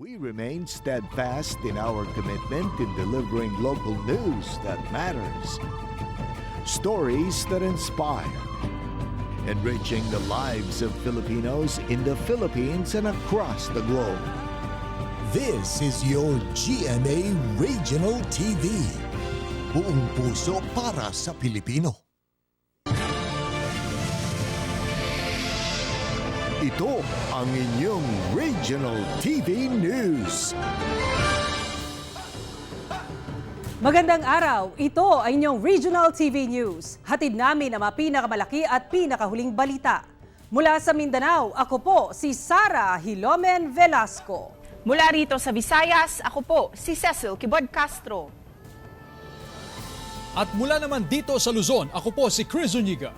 We remain steadfast in our commitment in delivering local news that matters. Stories that inspire. Enriching the lives of Filipinos in the Philippines and across the globe. This is your GMA Regional TV. Buong puso para sa Pilipino. Ito ang inyong Regional TV News. Magandang araw, ito ay inyong Regional TV News. Hatid namin ang mga pinakamalaki at pinakahuling balita. Mula sa Mindanao, ako po si Sara Hilomen Velasco. Mula rito sa Visayas, ako po si Cecil Kibod Castro. At mula naman dito sa Luzon, ako po si Chris Zuniga.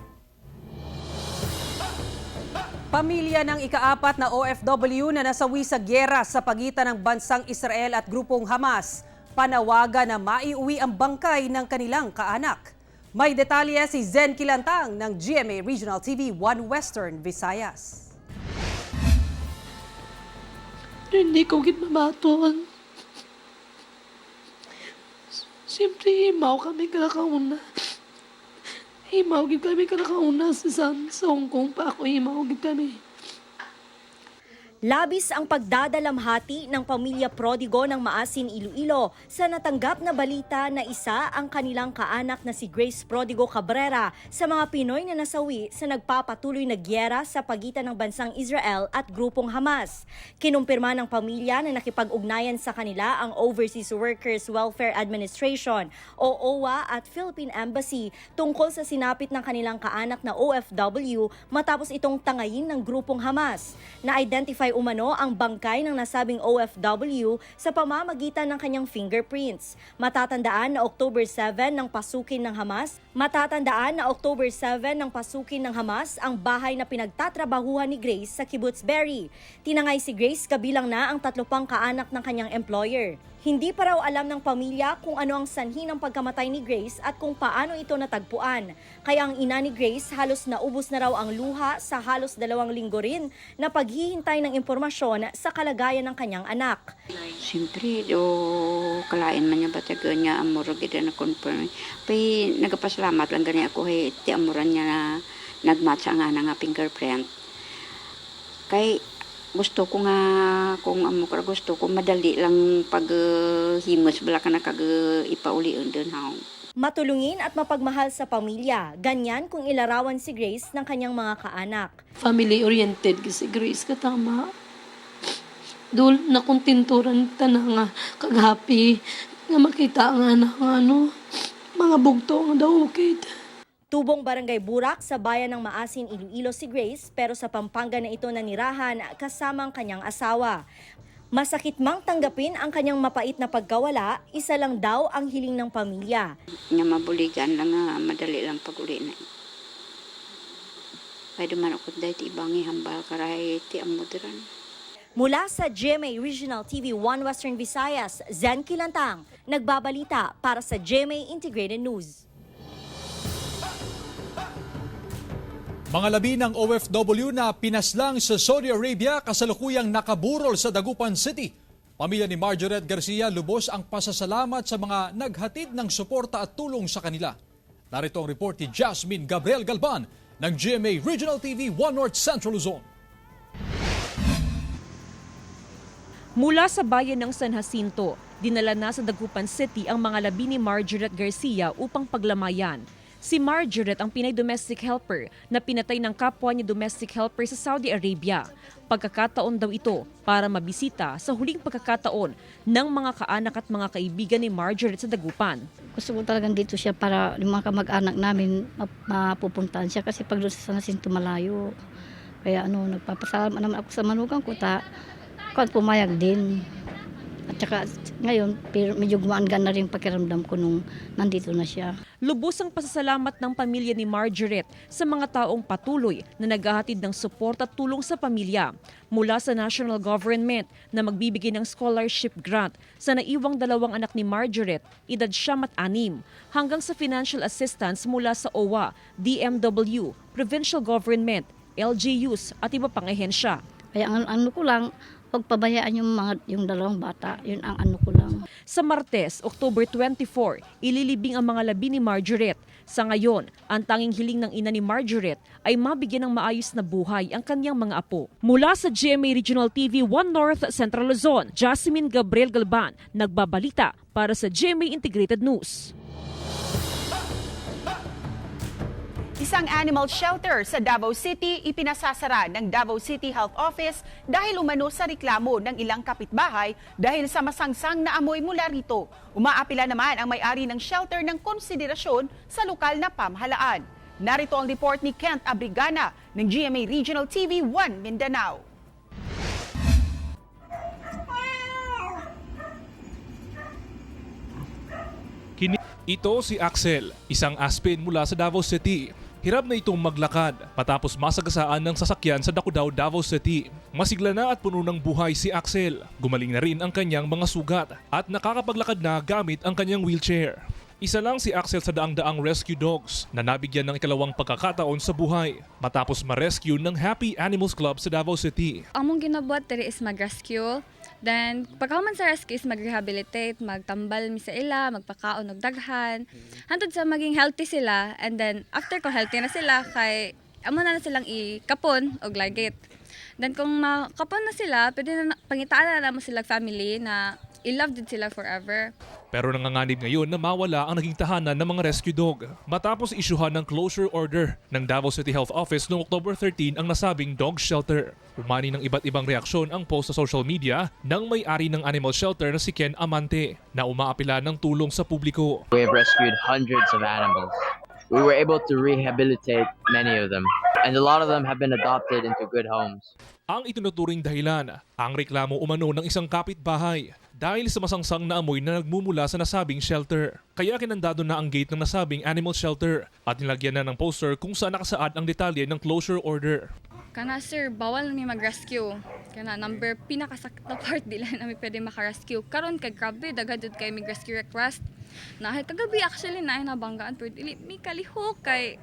Pamilya ng ika-4 na OFW na nasawi sa gyera sa pagitan ng bansang Israel at grupong Hamas, panawagan na maiuwi ang bangkay ng kanilang kaanak. May detalye si Zen Kilantang ng GMA Regional TV 1 Western Visayas. Hindi ko gitmabaton. Siyempre, himaw kami kalakauna. Himaw gid kami kalakauna sa Hong Kong pa ako himaw gid kami. Labis ang pagdadalamhati ng pamilya prodigo ng Maasin, Iloilo sa natanggap na balita na isa ang kanilang kaanak na si Grace Prodigo Cabrera sa mga Pinoy na nasawi sa nagpapatuloy na gyera sa pagitan ng bansang Israel at grupong Hamas. Kinumpirma ng pamilya na nakipag-ugnayan sa kanila ang Overseas Workers Welfare Administration o OWA at Philippine Embassy tungkol sa sinapit ng kanilang kaanak na OFW matapos itong tangayin ng grupong Hamas. Na-identify umano ang bangkay ng nasabing OFW sa pamamagitan ng kanyang fingerprints. Matatandaan na October 7 ng pasukin ng Hamas ang bahay na pinagtatrabahuhan ni Grace sa Kibbutz Be'eri. Tinangay si Grace kabilang na ang 3 pang kaanak ng kanyang employer. Hindi pa raw alam ng pamilya kung ano ang sanhi ng pagkamatay ni Grace at kung paano ito natagpuan. Kaya ang ina ni Grace halos naubos na raw ang luha sa halos 2 linggo rin na paghihintay ng impormasyon sa kalagayan ng kanyang anak. Siyempre, kalain man niya batagan niya amuro gida na confirm. Pay nagapasalamat lang gani ako ti amuran niya na nagmatch nga nga fingerprint. Kay gusto ko nga kung gusto ko madali lang pag himos bala ka na kag ipauli undon haw. Matulungin at mapagmahal sa pamilya, ganyan kung ilarawan si Grace ng kanyang mga kaanak. Family-oriented si Grace katama. Dul na kontinturan ta na nga kag-happy nga makita nga na mga bugto nga daw ukit. Tubong Barangay Burak sa bayan ng Maasin, Iloilo si Grace pero sa Pampanga na ito nanirahan kasama ang kanyang asawa. Masakit mang tanggapin ang kanyang mapait na pagkawala, isa lang daw ang hiling ng pamilya. Nga mabuligan lang nga madali lang pag-uli na. Kaya duman ako dahil ti ibangi hambal karay ti amudran. Mula sa GMA Regional TV 1 Western Visayas, Zen Kilantang, nagbabalita para sa GMA Integrated News. Mga labi ng OFW na pinaslang sa Saudi Arabia kasalukuyang nakaburol sa Dagupan City. Pamilya ni Marjoret Garcia lubos ang pasasalamat sa mga naghatid ng suporta at tulong sa kanila. Narito ang report ni Jasmine Gabriel Galban ng GMA Regional TV 1 North Central Luzon. Mula sa bayan ng San Jacinto, dinala na sa Dagupan City ang mga labi ni Marjoret Garcia upang paglamayan. Si Marjoret ang Pinay domestic helper na pinatay ng kapwa niya domestic helper sa Saudi Arabia. Pagkakataon daw ito para mabisita sa huling pagkakataon ng mga kaanak at mga kaibigan ni Marjoret sa Dagupan. Gusto ko talagang dito siya para yung mga kamag-anak namin mapupuntahan siya kasi pag doon sa San Jacinto malayo. Kaya nagpapasalamat naman ako sa manugang ko pumayag din. At saka ngayon, medyo gumaan-gaan na rin pakiramdam ko nung nandito na siya. Lubos ang pasasalamat ng pamilya ni Marjoret sa mga taong patuloy na naghahatid ng suporta at tulong sa pamilya. Mula sa national government na magbibigay ng scholarship grant sa naiwang 2 anak ni Marjoret, edad 6 hanggang sa financial assistance mula sa OWA, DMW, provincial government, LGUs at iba pang ehensya. Kaya ang ko lang, Huwag pabayaan yung dalawang bata. Yun ang ano ko lang. Sa Martes, October 24, ililibing ang mga labi ni Marjoret. Sa ngayon, ang tanging hiling ng ina ni Marjoret ay mabigyan ng maayos na buhay ang kanyang mga apo. Mula sa GMA Regional TV 1 North Central Luzon, Jasmine Gabriel Galban, nagbabalita para sa GMA Integrated News. Isang animal shelter sa Davao City ipinasasara ng Davao City Health Office dahil umano sa reklamo ng ilang kapitbahay dahil sa masangsang na amoy mula rito. Umaapila naman ang may-ari ng shelter ng konsiderasyon sa lokal na pamahalaan. Narito ang report ni Kent Abrigana ng GMA Regional TV 1 Mindanao. Ito si Axel, isang aspin mula sa Davao City. Hirap na itong maglakad matapos masagasaan ng sasakyan sa Dakudao, Davao City. Masigla na at puno ng buhay si Axel. Gumaling na rin ang kanyang mga sugat at nakakapaglakad na gamit ang kanyang wheelchair. Isa lang si Axel sa daang-daang rescue dogs na nabigyan ng ikalawang pagkakataon sa buhay matapos ma-rescue ng Happy Animals Club sa Davao City. Ang mong ginabuhat diri is mag-rescue. Then, pagkahuman sa rescue is mag-rehabilitate, magtambal mi sa ila, magpakaon og daghan. Hantod sa maging healthy sila, and then after kung healthy na sila, kay amo na silang ikapon og lagit. Then kung makapon na sila, pwede na pangitaan na mo sila family na i-love din sila forever. Pero nanganganib ngayon na mawala ang naging tahanan ng mga rescue dog matapos isyuhan ng closure order ng Davao City Health Office noong October 13 ang nasabing dog shelter. Umani ng iba't ibang reaksyon ang post sa social media ng may-ari ng animal shelter na si Ken Amante na umaapila ng tulong sa publiko. We have rescued hundreds of animals. We were able to rehabilitate many of them, and a lot of them have been adopted into good homes. Ang itinuturing dahilan, ang reklamo umano ng isang kapitbahay dahil sa masangsang na amoy na nagmumula sa nasabing shelter. Kaya kinandado na ang gate ng nasabing animal shelter at nilagyan na ng poster kung saan nakasaad ang detalye ng closure order. Kana sir, bawal mi mag-rescue. Kana number pinakasakit na part dila na mi pwede maka-rescue. Karon kay grabe dagadud kay mig rescue request. Nahay kagabi actually na nabanggaan pero dili mi kalihok kay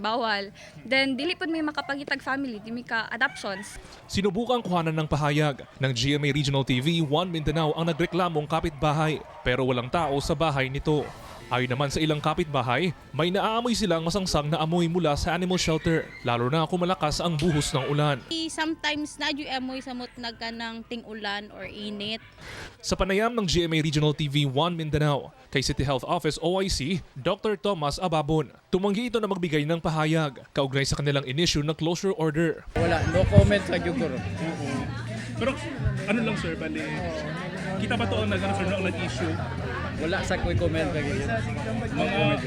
bawal. Then dili pud may makapangitag family, di mi ka adoptions. Sinubukang kuhanan ng pahayag ng GMA Regional TV 1 Mindanao ang nagreklamong kapitbahay pero walang tao sa bahay nito. Ayon naman sa ilang kapitbahay, may naaamoy silang masangsang na amoy mula sa animal shelter, lalo na kung malakas ang buhos ng ulan. Sometimes na yung amoy samot nagkanang ting-ulan or init. Sa panayam ng GMA Regional TV 1 Mindanao, kay City Health Office OIC, Dr. Thomas Ababon, tumanggi ito na magbigay ng pahayag kaugnay sa kanilang in-issue na closure order. Wala, no comment sa Juguro. Pero ano lang sir, bali, kita ba ito ang nag-issue? Wala sa kuy comment lagi.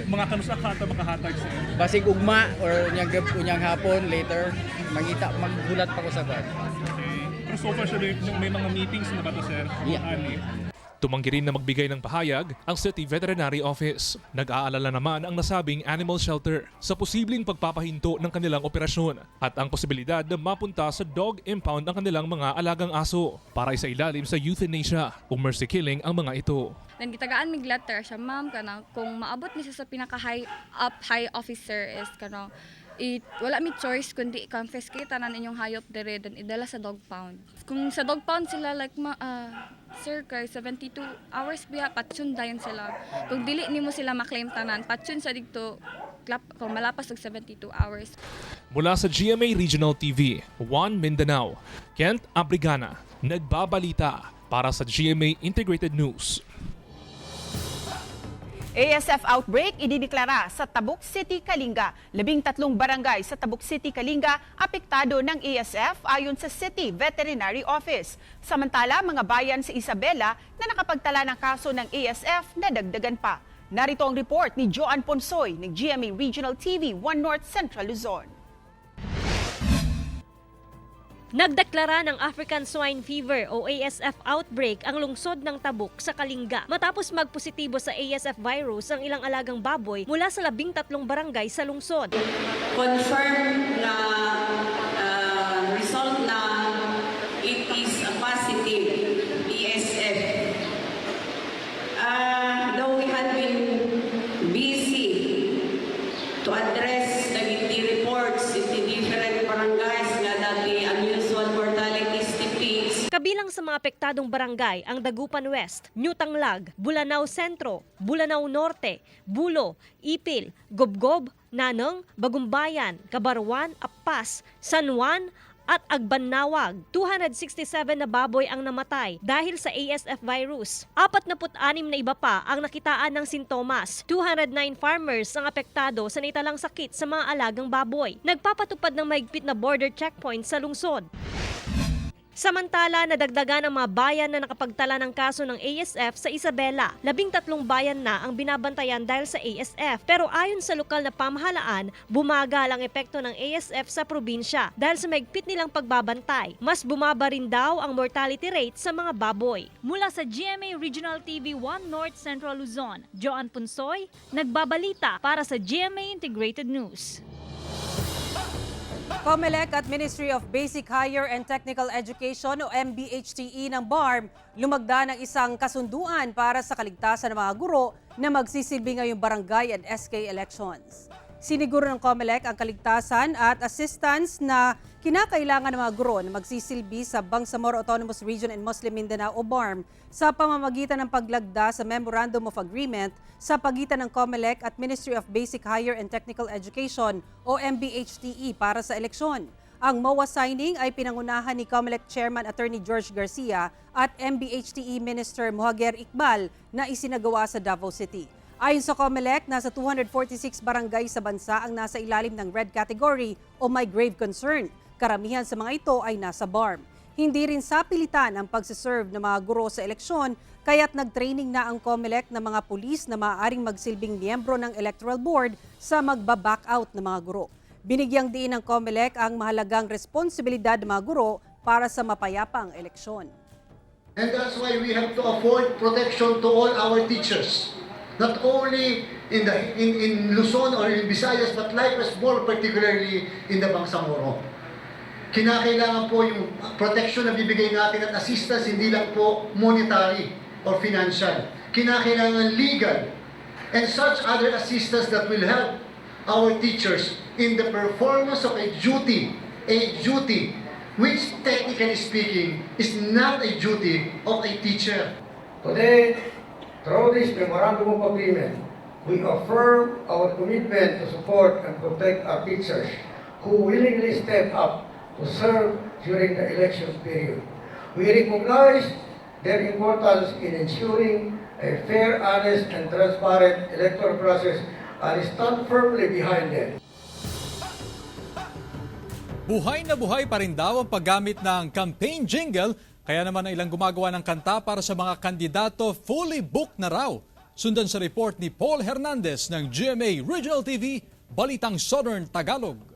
Mga kanusa kata makahatag sa basig ugma or unyang hapon later mangita magbulat pa ko sa kwan. Okay. Pero so far may mga meetings na ba to sir? Yeah. Tumanggi rin na magbigay ng pahayag ang City Veterinary Office. Nag-aalala naman ang nasabing animal shelter sa posibleng pagpapahinto ng kanilang operasyon at ang posibilidad na mapunta sa dog impound ang kanilang mga alagang aso para isailalim sa euthanasia o mercy killing ang mga ito. Then gitagaan mig letter siya, ma'am, kanang kung maabot ni siya sa pinaka-high officer is kanang wala mi choice kundi i-confiscate tanan inyong hayop dire then idala sa dog pound. Kung sa dog pound sila like sir kay 72 hours biya patsun dayon sila. Kung dili nimo sila maklaim tanan patsun sa didto kung malapas og 72 hours. Mula sa GMA Regional TV 1 Mindanao, Kent Abrigana, nagbabalita para sa GMA Integrated News. ASF outbreak idideklara sa Tabuk City, Kalinga. 13 barangay sa Tabuk City, Kalinga apektado ng ASF ayon sa City Veterinary Office. Samantala, mga bayan sa Isabela na nakapagtala ng kaso ng ASF na dagdagan pa. Narito ang report ni Joan Ponsoy ng GMA Regional TV 1 North Central Luzon. Nagdeklara ng African Swine Fever o ASF outbreak ang lungsod ng Tabuk sa Kalinga matapos magpositibo sa ASF virus ang ilang alagang baboy mula sa 13 barangay sa lungsod. Confirm na result na it is a positive ASF. Though we had been busy to address the reports in the different barangays nga dati unusual mortality mga apektadong barangay ang Dagupan West, New Tanglag, Bulanao Sentro, Bulanao Norte, Bulo, Ipil, Gobgob, Nanong, Bagumbayan, Kabarwan, Apas, San Juan, at Agbanawag. 267 na baboy ang namatay dahil sa ASF virus. 46 na iba pa ang nakitaan ng sintomas. 209 farmers ang apektado sa naitalang sakit sa mga alagang baboy. Nagpapatupad ng mahigpit na border checkpoint sa lungsod. Samantala, nadagdagan ang mga bayan na nakapagtala ng kaso ng ASF sa Isabela. 13 bayan na ang binabantayan dahil sa ASF. Pero ayon sa lokal na pamahalaan, bumagal ang epekto ng ASF sa probinsya dahil sa mahigpit nilang pagbabantay. Mas bumaba rin daw ang mortality rate sa mga baboy. Mula sa GMA Regional TV 1 North Central Luzon, Joan Punsoy, nagbabalita para sa GMA Integrated News. COMELEC at Ministry of Basic Higher and Technical Education o MBHTE ng BARM lumagda ng isang kasunduan para sa kaligtasan ng mga guro na magsisilbi ngayong barangay and SK elections. Siniguro ng COMELEC ang kaligtasan at assistance na kinakailangan ng mga guro na magsisilbi sa Bangsamoro Autonomous Region and Muslim Mindanao o BARM sa pamamagitan ng paglagda sa Memorandum of Agreement sa pagitan ng COMELEC at Ministry of Basic Higher and Technical Education o MBHTE para sa eleksyon. Ang MOA signing ay pinangunahan ni COMELEC Chairman Attorney George Garcia at MBHTE Minister Mohaguer Iqbal na isinagawa sa Davao City. Ayon sa COMELEC, nasa 246 barangay sa bansa ang nasa ilalim ng red category o may grave concern. Karamihan sa mga ito ay nasa BARM. Hindi rin sapilitan ang pagsiserve ng mga guro sa eleksyon, kaya't nag-training na ang COMELEC ng mga pulis na maaaring magsilbing miyembro ng Electoral Board sa magba-back out ng mga guro. Binigyang diin ng COMELEC ang mahalagang responsibilidad ng mga guro para sa mapayapang eleksyon. And that's why we have to afford protection to all our teachers. Not only in Luzon or in Visayas, but likewise more particularly in the Bangsamoro. Kinakailangan po yung protection na bibigay natin at assistance, hindi lang po monetary or financial. Kinakailangan legal and such other assistance that will help our teachers in the performance of a duty which technically speaking is not a duty of a teacher. Today, through this Memorandum of Agreement, we affirm our commitment to support and protect our teachers who willingly step up to serve during the election period. We recognize their importance in ensuring a fair, honest, and transparent electoral process and stand firmly behind them. Buhay na buhay pa rin daw ang paggamit ng campaign jingle, kaya naman ang ilang gumagawa ng kanta para sa mga kandidato fully booked na raw. Sundan sa report ni Paul Hernandez ng GMA Regional TV, Balitang Southern Tagalog.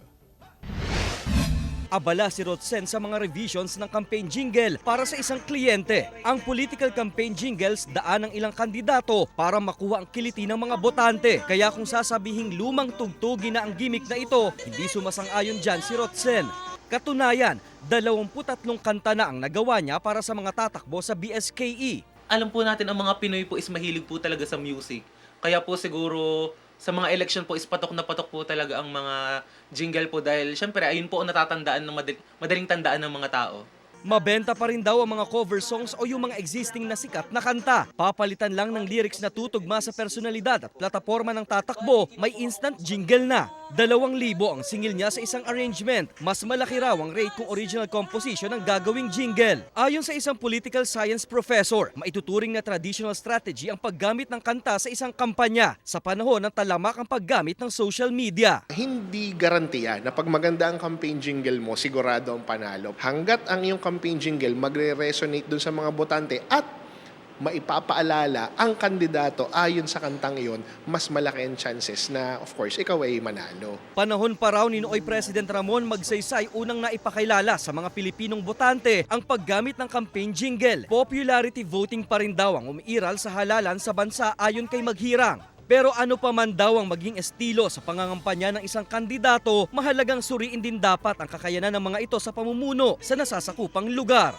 Abala si Rotzen sa mga revisions ng campaign jingle para sa isang kliyente. Ang political campaign jingles daan ng ilang kandidato para makuha ang kiliti ng mga botante. Kaya kung sasabihing lumang tugtugin na ang gimmick na ito, hindi sumasang-ayon dyan si Rotzen. Katunayan, 23 kanta na ang nagawa niya para sa mga tatakbo sa BSKE. Alam po natin ang mga Pinoy po is mahilig po talaga sa music. Kaya po siguro sa mga election po is patok na patok po talaga ang mga jingle po dahil syempre ayun po ang natatandaan ng madaling tandaan ng mga tao. Mabenta pa rin daw ang mga cover songs o yung mga existing na sikat na kanta. Papalitan lang ng lyrics na tutugma sa personalidad at plataforma ng tatakbo, may instant jingle na. 2,000 ang singil niya sa isang arrangement. Mas malaki raw ang rate kung original composition ang gagawing jingle. Ayon sa isang political science professor, maituturing na traditional strategy ang paggamit ng kanta sa isang kampanya sa panahon ng talamak ang paggamit ng social media. Hindi garantiya na pag maganda ang campaign jingle mo, sigurado ang panalo. Hanggat ang iyong campaign jingle magre-resonate dun sa mga botante at maipapaalala ang kandidato ayon sa kantang iyon, mas malaki ang chances na of course ikaw ay manalo. Panahon pa raw ni Nooy President Ramon Magsaysay unang naipakilala sa mga Pilipinong botante ang paggamit ng campaign jingle. Popularity voting pa rin daw ang umiiral sa halalan sa bansa ayon kay Maghirang. Pero ano pa man daw ang maging estilo sa pangangampanya ng isang kandidato, mahalagang suriin din dapat ang kakayanan ng mga ito sa pamumuno sa nasasakupang lugar.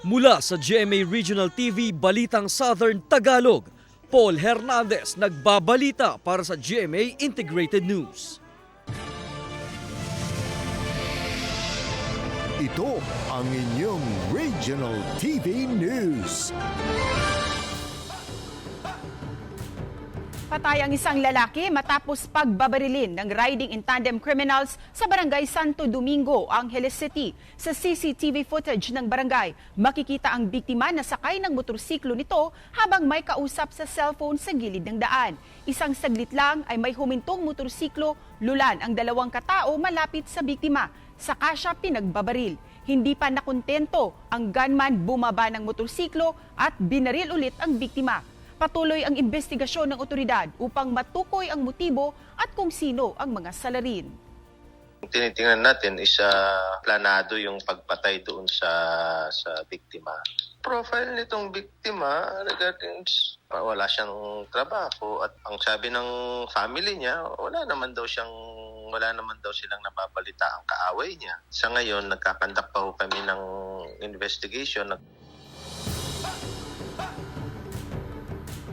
Mula sa GMA Regional TV, Balitang Southern Tagalog, Paul Hernandez nagbabalita para sa GMA Integrated News. Ito Ito ang inyong Regional TV News. Patay ang isang lalaki matapos pagbabarilin ng riding in tandem criminals sa barangay Santo Domingo, Angeles City. Sa CCTV footage ng barangay, makikita ang biktima na sakay ng motorsiklo nito habang may kausap sa cellphone sa gilid ng daan. Isang saglit lang ay may humintong motorsiklo, lulan ang dalawang katao malapit sa biktima. Saka siya pinagbabaril. Hindi pa nakontento, ang gunman bumaba ng motorsiklo at binaril ulit ang biktima. Patuloy ang investigasyon ng otoridad upang matukoy ang motibo at kung sino ang mga salarin. Tinitingnan natin is planado yung pagpatay doon sa biktima. Profile nitong biktima regarding wala siyang trabaho at ang sabi ng family niya, wala naman daw silang nababalita ang kaaway niya. Sa ngayon, nagkakandak pa ho kami ng investigation.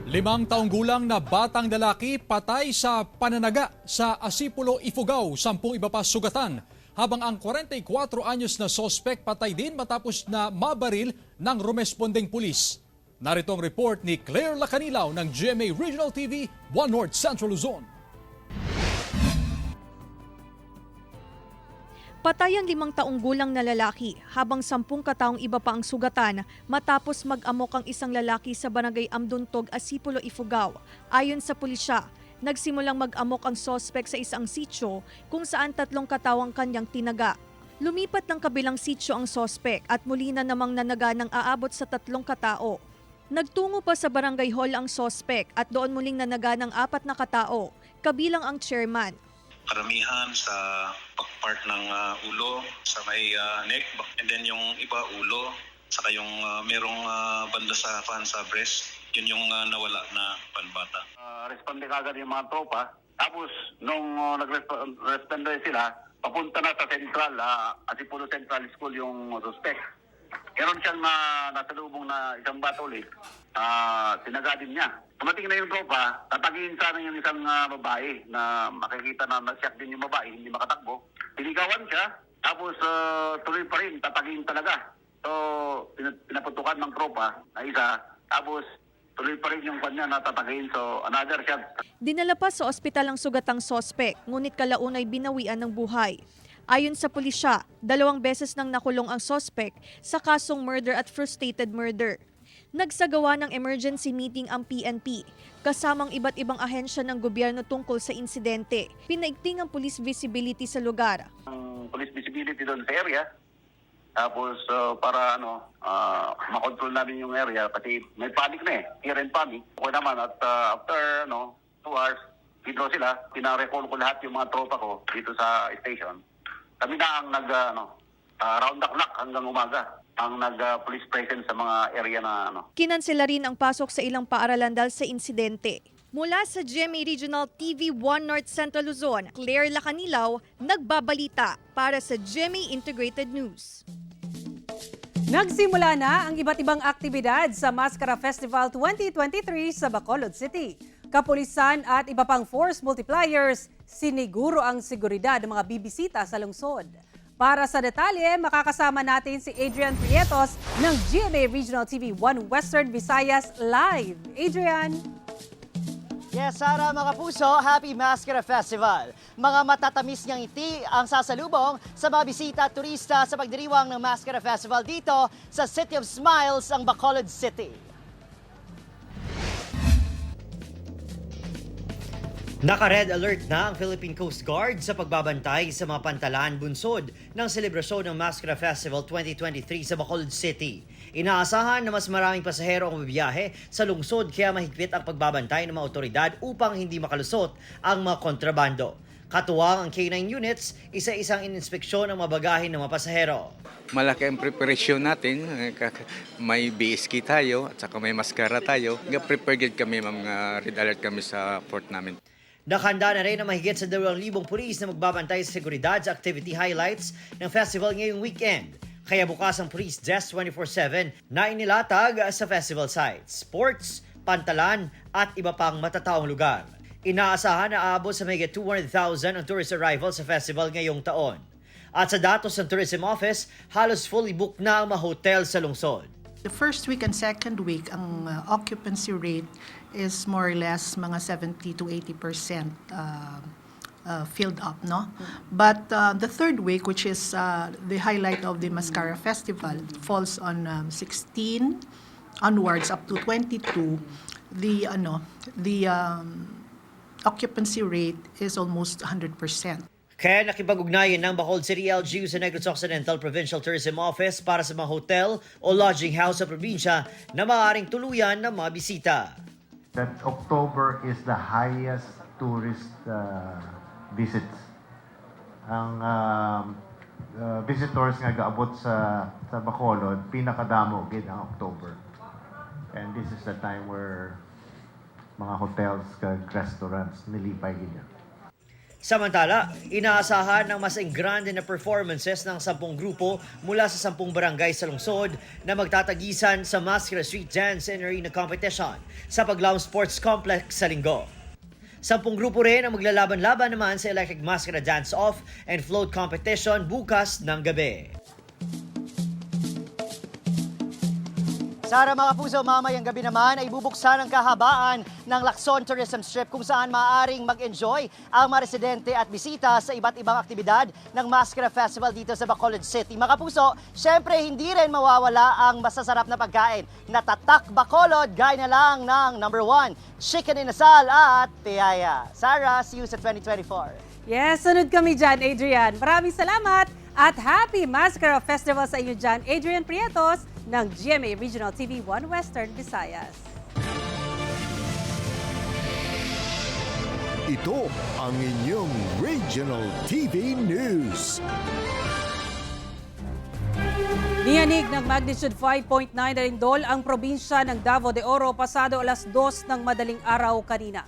5 taong gulang na batang lalaki patay sa pananaga sa Asipulo, Ifugao, 10 iba pa sugatan. Habang ang 44 anyos na sospek patay din matapos na mabaril ng rumespondeng pulis. Narito ang report ni Claire Lacanilaw ng GMA Regional TV, 1 North Central Luzon. Patay ang 5 taong gulang na lalaki habang 10 kataong iba pa ang sugatan matapos mag-amok ang isang lalaki sa barangay Amduntog, Asipulo, Ifugao. Ayon sa pulisya, nagsimulang mag-amok ang sospek sa isang sitio kung saan 3 katao ang kanyang tinaga. Lumipat ng kabilang sitio ang sospek at muli na namang nanaga ng aabot sa 3 katao. Nagtungo pa sa barangay hall ang sospek at doon muling nanaga ng 4 na katao, kabilang ang chairman. Karamihan sa pagpart ng ulo sa may neck, and then yung iba ulo, saka yung merong banda sa breast, yun yung nawala na panbata. Responde kagad yung mga tropa, tapos nung nag-responde sila, papunta na sa Central, Asipulo Central School yung suspect. Meron siyang nasalubong na isang bata ulit, tinaga din niya. Tumating na yung tropa, tatagin sana yung isang babae na makikita na nasyak din yung babae, hindi makatakbo. Pinigawan siya, tapos tuloy pa rin, tatagin talaga. So, pinaputukan ng tropa na isa, tapos tuloy pa rin yung kanya na tatagin. So, another shot. Dinala pa sa ospital ang sugatang sospek, ngunit kalaunay binawian ng buhay. Ayon sa pulisya, 2 beses nang nakulong ang sospek sa kasong murder at frustrated murder. Nagsagawa ng emergency meeting ang PNP, kasamang iba't ibang ahensya ng gobyerno tungkol sa insidente. Pinaigting ang police visibility sa lugar. Ang police visibility doon sa area, tapos para makontrol namin yung area kasi may panic na here and panic. Okay naman at after 2 hours, hidro sila, pinarecall ko lahat yung mga tropa ko dito sa station. Kami na ang round the clock hanggang umaga ang nag-police presence sa mga area na Kinansela rin ang pasok sa ilang paaralan dahil sa insidente. Mula sa GMA Regional TV 1 North Central Luzon, Claire Lacanilaw, nagbabalita para sa GMA Integrated News. Nagsimula na ang iba't ibang aktibidad sa Mascara Festival 2023 sa Bacolod City. Kapulisan at iba pang force multipliers, siniguro ang seguridad ng mga bibisita sa lungsod. Para sa detalye, makakasama natin si Adrian Prietos ng GMA Regional TV 1 Western Visayas Live. Adrian! Yes, Sara, mga puso, Happy Mascara Festival. Mga matatamis niyang ngiti ang sasalubong sa mga bisita at turista sa pagdiriwang ng Mascara Festival dito sa City of Smiles, ang Bacolod City. Naka-red alert na ang Philippine Coast Guard sa pagbabantay sa mga pantalaan bunsod ng selebrasyon ng Mascara Festival 2023 sa Bacolod City. Inaasahan na mas maraming pasahero ang bibiyahe sa lungsod kaya mahigpit ang pagbabantay ng mga otoridad upang hindi makalusot ang mga kontrabando. Katuwang ang K9 units, isa-isang ininspeksyon ang mabagahin ng mga pasahero. Malaki ang preparasyon natin. May BSK tayo at saka may maskara tayo. Prepared kami, mga red alert kami sa port namin. Nakahanda na rin ang mahigit sa 2,000 pulis na magbabantay sa seguridad sa activity highlights ng festival ngayong weekend. Kaya bukas ang police desk 24/7 na inilatag sa festival sites, sports, pantalan at iba pang matataong lugar. Inaasahan na aabot sa mahigit 200,000 ang tourist arrival sa festival ngayong taon. At sa datos ng Tourism Office, halos fully booked na ang mga hotel sa lungsod. The first week and second week, ang occupancy rate is more or less mga 70 to 80% filled up, no? But the third week, which is the highlight of the Mascara Festival, falls on 16 onwards up to 22. The occupancy rate is almost 100%. Kaya nakipag-ugnayan ng Bacolod City LGU sa Negros Occidental Provincial Tourism Office para sa mga hotel o lodging house sa probinsya na maaaring tuluyan ng mga bisita. That October is the highest tourist visits. Ang visitors nga gaabot sa Bacolod, pinakadamo gid ang October. And this is the time where mga hotels kag restaurants nilipay gid. Samantala, inaasahan ng mas engrande na performances ng 10 grupo mula sa 10 barangay sa lungsod na magtatagisan sa Mascara Street Dance and Arena Competition sa Paglaom Sports Complex sa Linggo. 10 grupo rin ang maglalaban-laban naman sa Electric Mascara Dance-Off and Float Competition bukas ng gabi. Sara mga puso, mamayang gabi naman ay bubuksan ang kahabaan ng Lacson Tourism Strip kung saan maaaring mag-enjoy ang mga residente at bisita sa iba't ibang aktibidad ng Mascara Festival dito sa Bacolod City. Mga puso, syempre hindi rin mawawala ang masasarap na pagkain. Natatak Bacolod, gaya na lang ng number 1, chicken inasal at tiyaya. Sara, see you sa 2024. Yes, sunod kami dyan, Adrian. Maraming salamat at happy Mascara Festival sa inyo dyan, Adrian Prietos ng GMA Regional TV 1 Western Visayas. Ito ang inyong Regional TV News. Niyanig ng magnitude 5.9 na lindol ang probinsya ng Davao de Oro pasado alas 2 ng madaling araw kanina.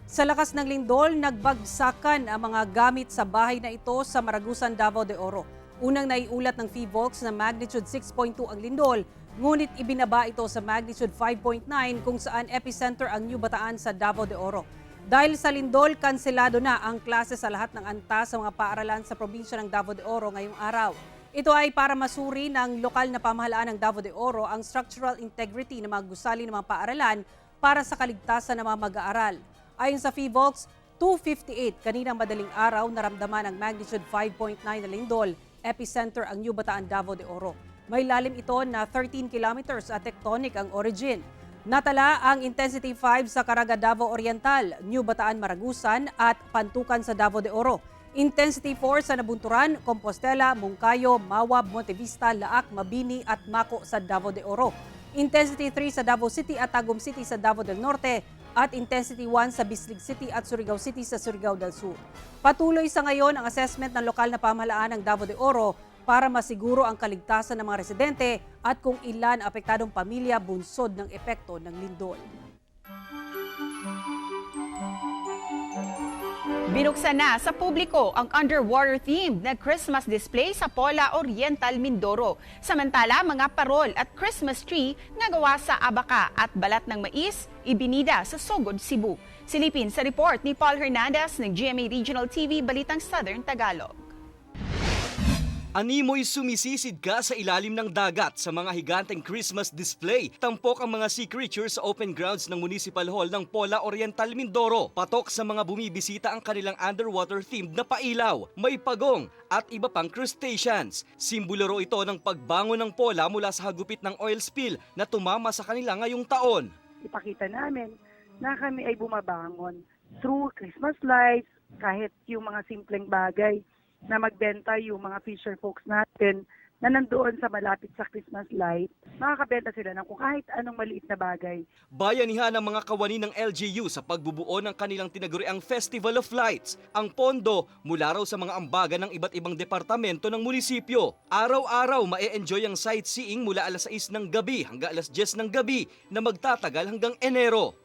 Sa lakas ng lindol, nagbagsakan ang mga gamit sa bahay na ito sa Maragusan, Davao de Oro. Unang naiulat ng PHIVOLCS na magnitude 6.2 ang lindol, ngunit ibinaba ito sa magnitude 5.9 kung saan epicenter ang New Bataan sa Davao de Oro. Dahil sa lindol, kanselado na ang klase sa lahat ng antas sa mga paaralan sa probinsya ng Davao de Oro ngayong araw. Ito ay para masuri ng lokal na pamahalaan ng Davao de Oro ang structural integrity ng mga gusali ng mga paaralan para sa kaligtasan ng mga mag-aaral. Ayon sa PHIVOLCS, 2:58 kaninang madaling araw naramdaman ang magnitude 5.9 na lindol. Epicenter ang New Bataan, Davao de Oro. May lalim ito na 13 kilometers at tectonic ang origin. Natala ang intensity 5 sa Caraga, Davao Oriental, New Bataan, Maragusan at Pantukan sa Davao de Oro. Intensity 4 sa Nabunturan, Compostela, Moncayo, Mawab, Montevista, Laak, Mabini at Mako sa Davao de Oro. Intensity 3 sa Davao City at Tagum City sa Davao del Norte at Intensity 1 sa Bislig City at Surigao City sa Surigao del Sur. Patuloy sa ngayon ang assessment ng lokal na pamahalaan ng Davao de Oro para masiguro ang kaligtasan ng mga residente at kung ilan apektadong pamilya bunsod ng epekto ng lindol. Binuksan na sa publiko ang underwater-themed na Christmas display sa Pola Oriental, Mindoro. Samantala, mga parol at Christmas tree nga gawa sa abaka at balat ng mais, ibinida sa Sogod, Cebu. Silipin sa report ni Paul Hernandez ng GMA Regional TV, Balitang Southern Tagalog. Animoy sumisisid ka sa ilalim ng dagat sa mga higanteng Christmas display. Tampok ang mga sea creatures sa open grounds ng Municipal Hall ng Pola Oriental, Mindoro. Patok sa mga bumibisita ang kanilang underwater-themed na pailaw, may pagong at iba pang crustaceans. Simbolo ro ito ng pagbangon ng Pola mula sa hagupit ng oil spill na tumama sa kanila ngayong taon. Ipakita namin na kami ay bumabangon through Christmas lights, kahit yung mga simpleng bagay na magbenta yung mga fisher folks natin na nandoon sa malapit sa Christmas light, makakabenta sila ng kung kahit anong maliit na bagay. Bayanihan ng mga kawani ng LGU sa pagbubuo ng kanilang tinaguriang Festival of Lights. Ang pondo mula raw sa mga ambaga ng iba't ibang departamento ng munisipyo. Araw-araw mae-enjoy ang sightseeing mula alas 6 ng gabi hanggang alas 10 ng gabi na magtatagal hanggang Enero.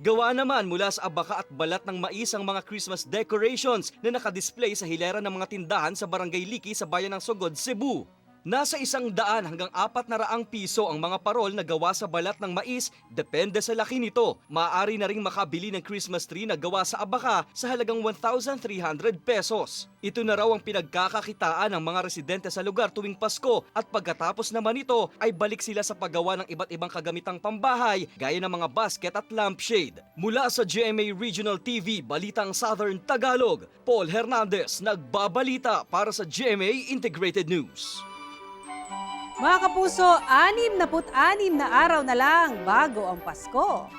Gawa naman mula sa abaka at balat ng mais ang mga Christmas decorations na nakadisplay sa hilera ng mga tindahan sa Barangay Liki sa bayan ng Sogod, Cebu. Nasa 100 hanggang 400 piso ang mga parol na gawa sa balat ng mais, depende sa laki nito. Maaari na ring makabili ng Christmas tree na gawa sa abaka sa halagang 1,300 pesos. Ito na raw ang pinagkakakitaan ng mga residente sa lugar tuwing Pasko at pagkatapos naman ito ay balik sila sa paggawa ng iba't ibang kagamitang pambahay gaya ng mga basket at lampshade. Mula sa GMA Regional TV, Balitang Southern Tagalog, Paul Hernandez nagbabalita para sa GMA Integrated News. Mga kapuso, 66 na araw na lang bago ang Pasko.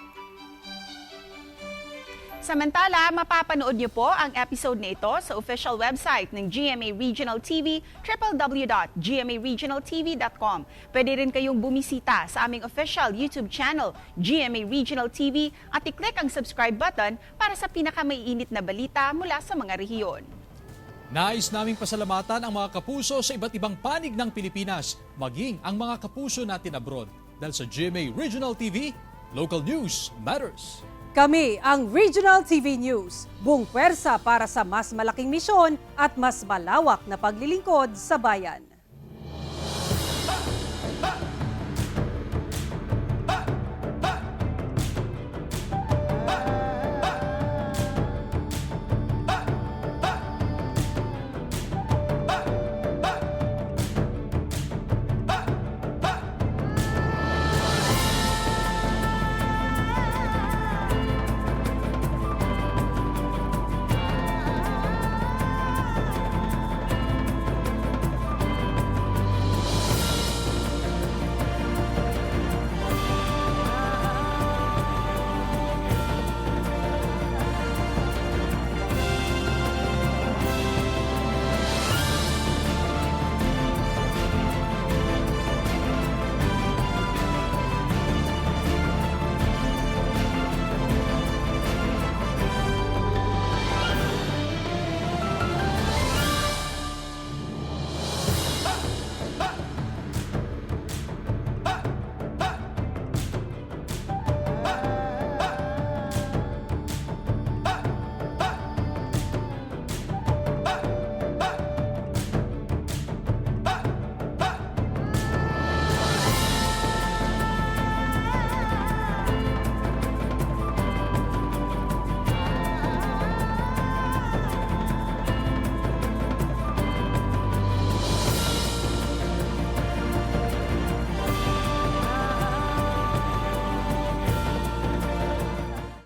Samantala, mapapanood niyo po ang episode na ito sa official website ng GMA Regional TV, www.gmaregionaltv.com. Pwede rin kayong bumisita sa aming official YouTube channel, GMA Regional TV, at i-click ang subscribe button para sa pinakamaiinit na balita mula sa mga rehiyon. Nais naming pasalamatan ang mga kapuso sa iba't ibang panig ng Pilipinas, maging ang mga kapuso natin abroad. Dahil sa GMA Regional TV, local news matters. Kami ang Regional TV News, buong pwersa para sa mas malaking misyon at mas malawak na paglilingkod sa bayan.